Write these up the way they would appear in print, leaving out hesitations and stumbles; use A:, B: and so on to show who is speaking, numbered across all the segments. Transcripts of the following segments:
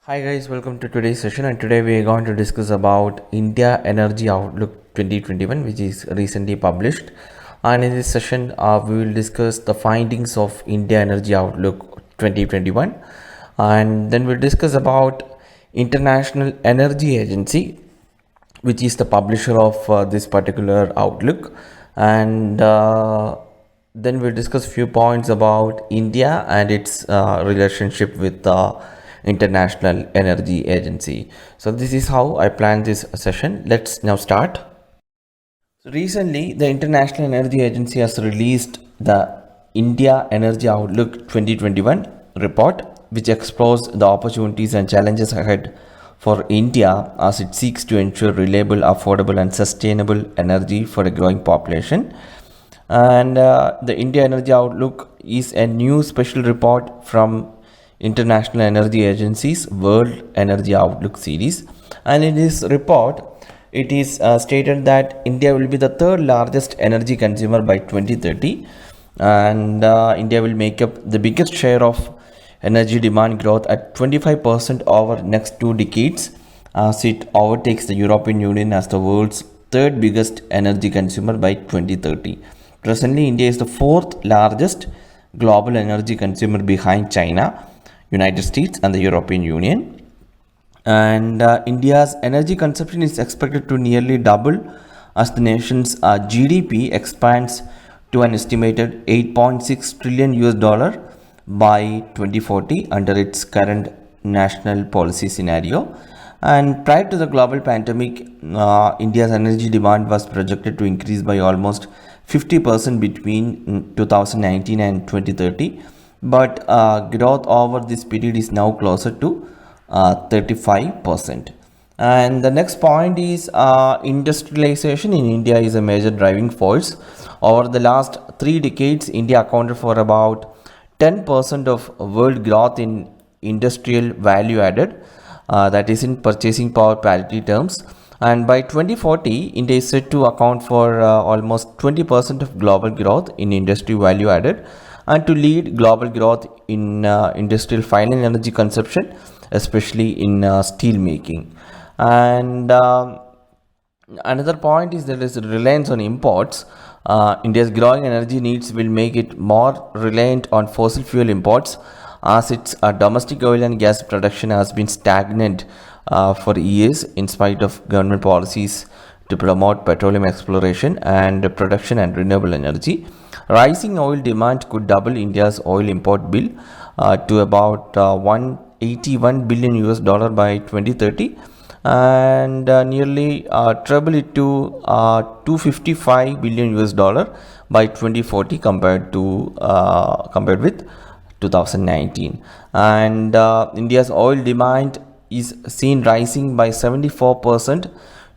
A: Hi guys, welcome to today's session, and today we are going to discuss about India Energy Outlook 2021, which is recently published. And in this session, we will discuss the findings of India Energy Outlook 2021, and then we'll discuss about International Energy Agency, which is the publisher of this particular outlook, and then we'll discuss few points about India and its relationship with the International Energy Agency. So this is how I plan this session. Let's now start. So recently, the International Energy Agency has released the India Energy Outlook 2021 report, which explores the opportunities and challenges ahead for India as it seeks to ensure reliable, affordable, and sustainable energy for a growing population. And the India Energy Outlook is a new special report from International Energy Agency's World Energy Outlook series. And in this report, it is stated that India will be the third largest energy consumer by 2030, and India will make up the biggest share of energy demand growth at 25% over next 2 decades, as it overtakes the European Union as the world's third biggest energy consumer by 2030. Presently, India is the fourth largest global energy consumer behind China, United States, and the European Union. And India's energy consumption is expected to nearly double as the nation's GDP expands to an estimated 8.6 trillion US dollar by 2040 under its current national policy scenario. And prior to the global pandemic, India's energy demand was projected to increase by almost 50% between 2019 and 2030, but growth over this period is now closer to 35%. And the next point is industrialization in India is a major driving force. Over the last 3 decades, India accounted for about 10% of world growth in industrial value added, that is in purchasing power parity terms. And by 2040, India is set to account for almost 20% of global growth in industry value added, and to lead global growth in industrial final energy consumption, especially in steel making. And another point is there is reliance on imports. India's growing energy needs will make it more reliant on fossil fuel imports, as its domestic oil and gas production has been stagnant for years in spite of government policies to promote petroleum exploration and production and renewable energy. Rising oil demand could double India's oil import bill to about 181 billion US dollar by 2030, and nearly treble it to 255 billion US dollar by 2040 compared with 2019. And India's oil demand is seen rising by 74%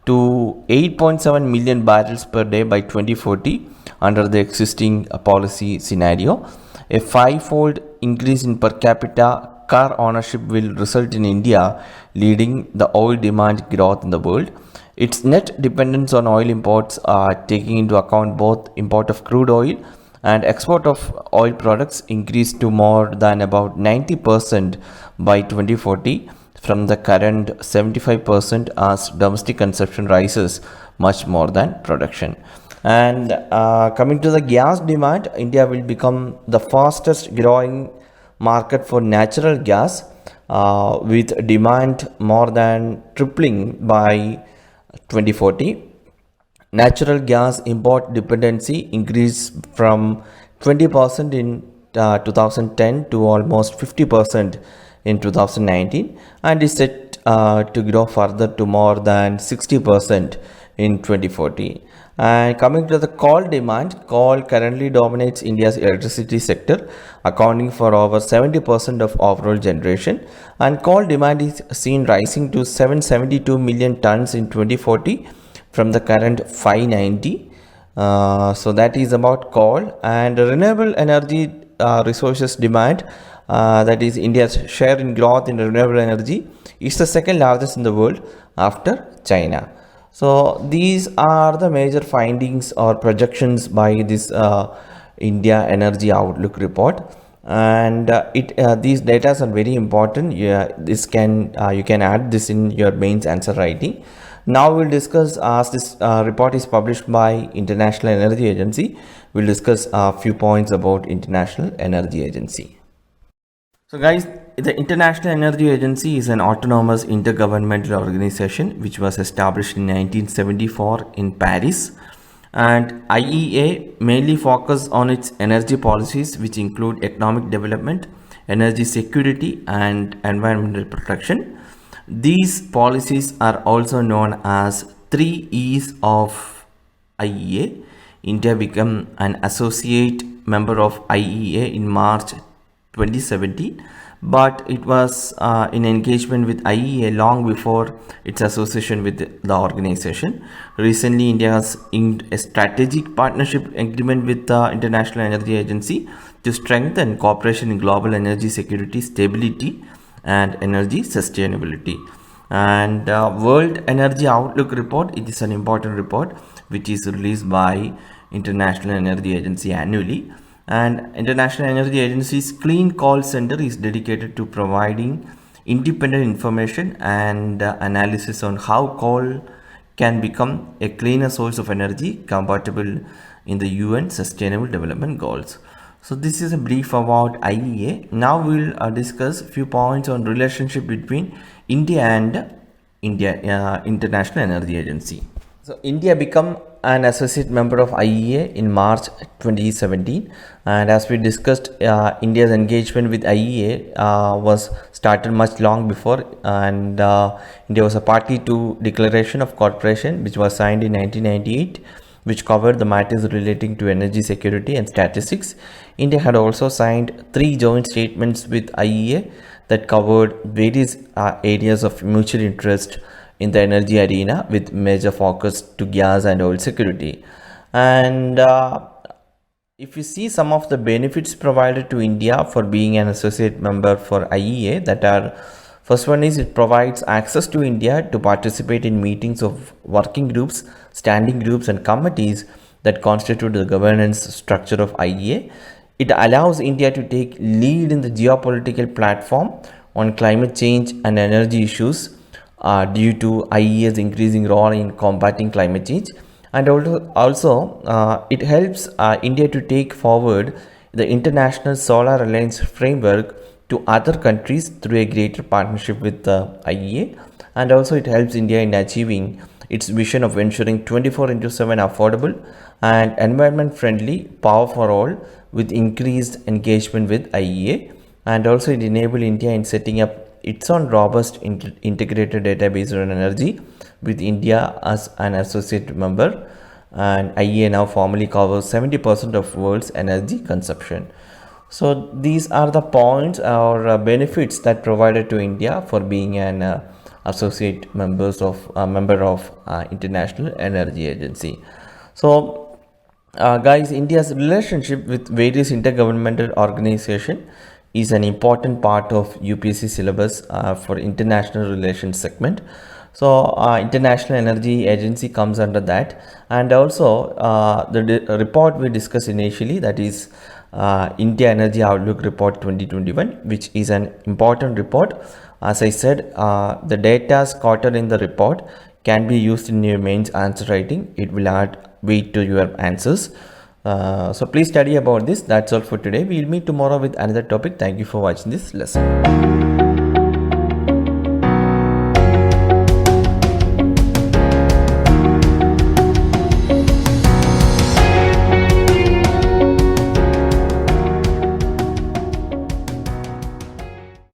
A: to 8.7 million barrels per day by 2040 under the existing policy scenario. A 5-fold increase in per capita car ownership will result in India leading the oil demand growth in the world. Its net dependence on oil imports, taking into account both import of crude oil and export of oil products, increased to more than about 90% by 2040 from the current 75%, as domestic consumption rises much more than production. And coming to the gas demand, India will become the fastest growing market for natural gas, with demand more than tripling by 2040. Natural gas import dependency increased from 20% in 2010 to almost 50% in 2019, and is set to grow further to more than 60% in 2040. And coming to the coal demand, coal currently dominates India's electricity sector, accounting for over 70% of overall generation, and coal demand is seen rising to 772 million tons in 2040 from the current 590. So that is about coal. And renewable energy resources demand, that is India's share in growth in renewable energy, is the second largest in the world after China. So these are the major findings or projections by this India Energy Outlook report. and these data are very important. This can you can add this in your mains answer writing. Now we'll discuss, as this report is published by International Energy Agency, we'll discuss a few points about International Energy Agency. So guys, the International Energy Agency is an autonomous intergovernmental organization which was established in 1974 in Paris, and IEA mainly focus on its energy policies, which include economic development, energy security and environmental protection. These policies are also known as 3 E's of IEA. India became an associate member of IEA in March 2017, but it was in engagement with IEA long before its association with the organization. Recently, India has inked a strategic partnership agreement with the International Energy Agency to strengthen cooperation in global energy security, stability and energy sustainability. And World Energy Outlook report, it is an important report which is released by International Energy Agency annually. And International Energy Agency's Clean Call Center is dedicated to providing independent information and analysis on how coal can become a cleaner source of energy compatible in the UN Sustainable Development Goals. So this is a brief about IEA. Now we'll discuss a few points on relationship between India and International Energy Agency. So India became an associate member of IEA in March 2017, and as we discussed, India's engagement with IEA was started much long before, and India was a party to Declaration of Cooperation which was signed in 1998, which covered the matters relating to energy security and statistics. India had also signed 3 joint statements with IEA that covered various areas of mutual interest in the energy arena, with major focus to gas and oil security. And if you see some of the benefits provided to India for being an associate member for IEA, that are, first one is it provides access to India to participate in meetings of working groups, standing groups and committees that constitute the governance structure of IEA. It allows India to take lead in the geopolitical platform on climate change and energy issues due to IEA's increasing role in combating climate change. And also it helps India to take forward the International Solar Alliance framework to other countries through a greater partnership with the IEA. And also it helps India in achieving its vision of ensuring 24/7 affordable and environment friendly power for all, with increased engagement with IEA. And also it enables India in setting up its own robust integrated database on energy, with India as an associate member, and IEA now formally covers 70% of world's energy consumption. So these are the points or benefits that provided to India for being an associate member of International Energy Agency. So guys, India's relationship with various intergovernmental organizations is an important part of UPSC syllabus for international relations segment. So International Energy Agency comes under that, and also the report we discussed initially, that is India Energy Outlook Report 2021, which is an important report. As I said, the data quoted in the report can be used in your mains answer writing. It will add weight to your answers. So please study about this. That's all for today. We'll meet tomorrow with another topic. Thank you for watching this lesson.